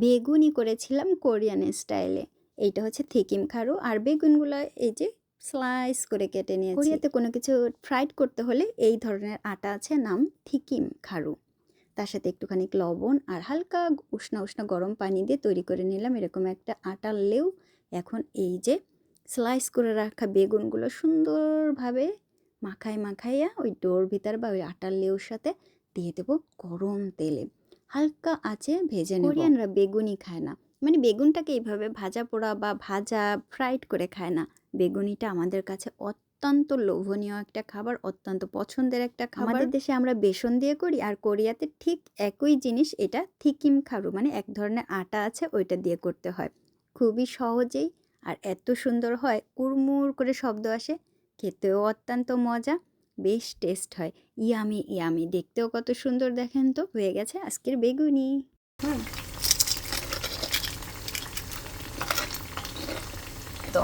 বেগুনি করেছিলাম কোরিয়ান স্টাইলে। এইটা হচ্ছে থিকিম খারু আর বেগুনগুলো এই যে স্লাইস করে কেটে নিয়েছি। কোরিয়াতে কোনো কিছু ফ্রাইড করতে হলে এই ধরনের আটা আছে, নাম থিকিম খারু। তার সাথে একটুখানি লবণ আর হালকা উষ্ণ উষ্ণ গরম পানি দিয়ে তৈরি করে নিলাম এরকম একটা আটার লেউ। এখন এই যে স্লাইস করে রাখা বেগুনগুলো সুন্দরভাবে মাখাইয়া ওই ডোর ভিতর বা ওই আটার লেউর সাথে দিয়ে দেবো গরম তেলে। হালকা আঁচে ভেজে নেব। কোরিয়ানরা বেগুনি খায় না, মানে বেগুনটাকে এইভাবে ভাজা পোড়া বা ভাজা ফ্রাইড করে খায় না। বেগুনিটা আমাদের কাছে অত্যন্ত লোভনীয় একটা খাবার, অত্যন্ত পছন্দের একটা খাবার। আমাদের দেশে আমরা বেসন দিয়ে করি, আর কোরিয়াতে ঠিক একই জিনিস, এটা থিকিম খারু, মানে এক ধরনের আটা আছে ওইটা দিয়ে করতে হয়। খুবই সহজেই আর এত সুন্দর হয়, কুড়মুড় করে শব্দ আসে, খেতেও অত্যন্ত মজা, বেশ টেস্ট হয়। ইয়ামি ইয়ামি, দেখতেও কত সুন্দর দেখেন তো। হয়ে গেছে আজকের বেগুনি। তো